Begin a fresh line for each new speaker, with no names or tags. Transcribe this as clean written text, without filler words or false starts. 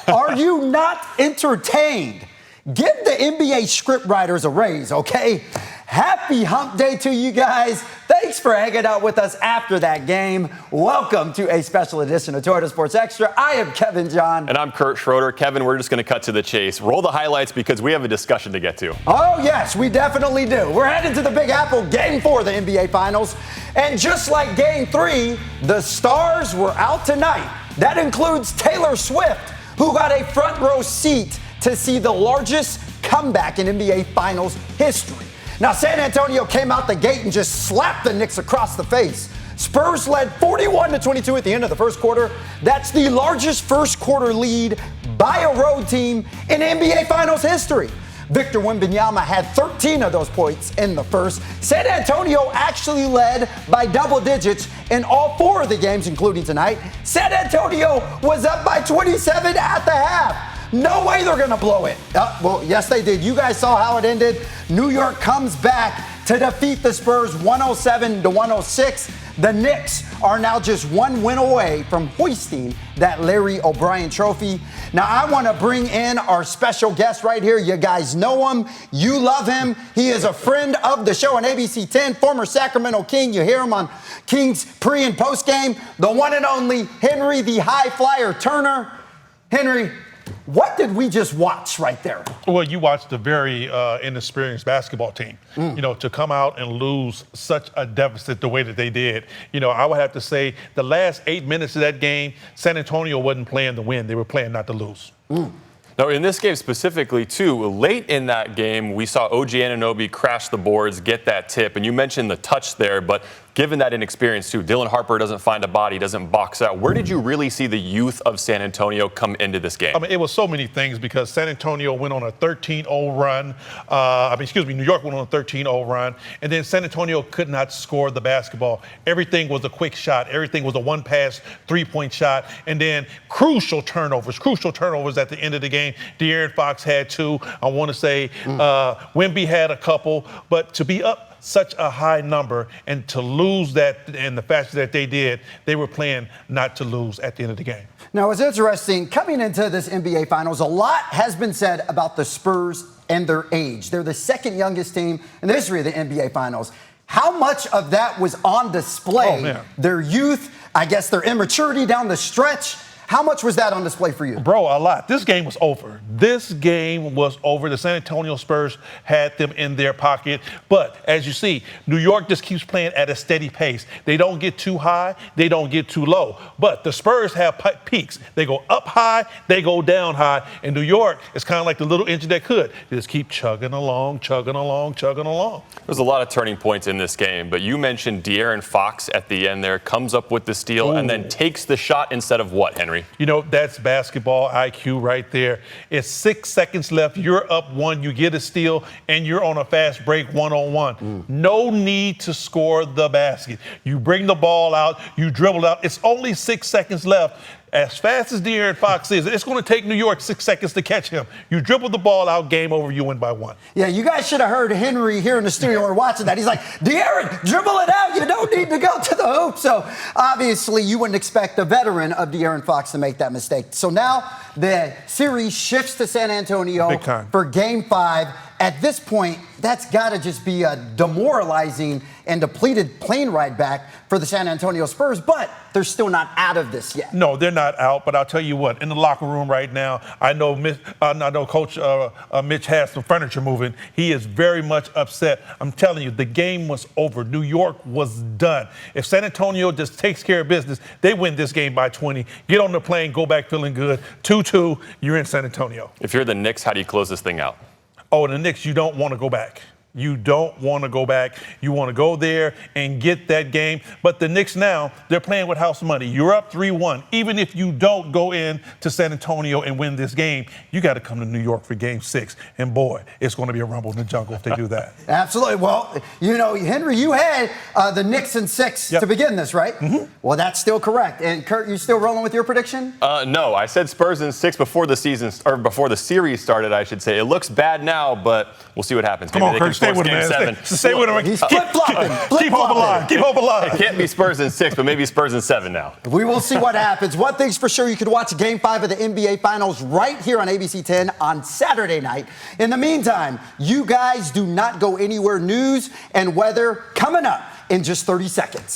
Are you not entertained? Give the NBA scriptwriters a raise, okay? Happy hump day to you guys. Thanks for hanging out with us after that game. Welcome to a special edition of Toyota Sports Extra. I am Kevin John.
And I'm Kurt Schroeder. Kevin, we're just going to cut to the chase. Roll the highlights because we have a discussion to get to.
Oh, yes, we definitely do. We're headed to the Big Apple, Game 4 of the NBA Finals. And just like Game 3, the stars were out tonight. That includes Taylor Swift, who got a front row seat to see the largest comeback in NBA Finals history. Now, San Antonio came out the gate and just slapped the Knicks across the face. Spurs led 41-22 at the end of the first quarter. That's the largest first quarter lead by a road team in NBA Finals history. Victor Wembanyama had 13 of those points in the first. San Antonio actually led by double digits in all 4 of the games, including tonight. San Antonio was up by 27 at the half. No way they're going to blow it. Well, yes, they did. You guys saw how it ended. New York comes back to defeat the Spurs 107-106. The Knicks are now just one win away from hoisting that Larry O'Brien trophy. Now, I want to bring in our special guest right here. You guys know him. You love him. He is a friend of the show on ABC 10, former Sacramento King. You hear him on Kings pre- and post-game. The one and only Henry the High Flyer Turner. Henry, what did we just watch right there?
Well, you watched a very inexperienced basketball team. You know, to come out and lose such a deficit the way that they did. You know, I would have to say the last 8 minutes of that game, San Antonio wasn't playing to win. They were playing not to lose.
Now, in this game specifically, too, late in that game, we saw OG Anunoby crash the boards, get that tip. And you mentioned the touch there, but given that inexperience, too, Dylan Harper doesn't find a body, doesn't box out. Where did you really see the youth of San Antonio come into this game?
I mean, it was so many things because San Antonio went on a 13-0 run. New York went on a 13-0 run. And then San Antonio could not score the basketball. Everything was a quick shot. Everything was a one-pass, three-point shot. And then crucial turnovers at the end of the game. De'Aaron Fox had 2. I want to say Wemby had a couple. But to be up such a high number and to lose that in the fashion that they did, they were playing not to lose at the end of the game.
Now, it's interesting. Coming into this NBA Finals, a lot has been said about the Spurs and their age. They're the second youngest team in the history of the NBA Finals. How much of that was on display?
Oh, man.
Their youth, I guess their immaturity down the stretch. How much was that on display for you?
Bro, a lot. This game was over. The San Antonio Spurs had them in their pocket. But as you see, New York just keeps playing at a steady pace. They don't get too high. They don't get too low. But the Spurs have peaks. They go up high. They go down high. And New York is kind of like the little engine that could. They just keep chugging along.
There's a lot of turning points in this game. But you mentioned De'Aaron Fox at the end there, comes up with the steal and then takes the shot instead of what, Henry?
You know, that's basketball IQ right there. It's 6 seconds left. You're up 1. You get a steal, and you're on a fast break 1-on-1. No need to score the basket. You bring the ball out. You dribble out. It's only 6 seconds left. As fast as De'Aaron Fox is, it's going to take New York 6 seconds to catch him. You dribble the ball out, game over, you win by 1.
Yeah, you guys should have heard Henry here in the studio or watching that. He's like, De'Aaron, dribble it out. You don't need to go to the hoop. So obviously you wouldn't expect the veteran of De'Aaron Fox to make that mistake. So now the series shifts to San Antonio for Game 5. At this point, that's got to just be a demoralizing and depleted plane ride back for the San Antonio Spurs, but they're still not out of this yet.
No, they're not out, but I'll tell you what, in the locker room right now, I know Coach Mitch has some furniture moving. He is very much upset. I'm telling you, the game was over. New York was done. If San Antonio just takes care of business, they win this game by 20. Get on the plane, go back feeling good. 2-2, you're in San Antonio.
If you're the Knicks, how do you close this thing out?
Oh, the Knicks, you don't want to go back. You don't want to go back. You want to go there and get that game. But the Knicks now, they're playing with house money. You're up 3-1. Even if you don't go in to San Antonio and win this game, you got to come to New York for Game 6. And boy, it's going to be a rumble in the jungle if they do that.
Absolutely. Well, you know, Henry, you had the Knicks in 6 to begin this, right? Well, that's still correct. And Kurt, you still rolling with your prediction?
No, I said Spurs in 6 before the series started, I should say. It looks bad now, but we'll see what happens.
Come on, Kurt. stay
course,
with him,
game
man.
7.
Stay with him.
He's flip-flopping.
Keep hope alive. Keep hope alive.
It can't be Spurs in 6, but maybe Spurs in 7 now.
We will see what happens. One thing's for sure, you can watch Game 5 of the NBA Finals right here on ABC 10 on Saturday night. In the meantime, you guys do not go anywhere. News and weather coming up in just 30 seconds.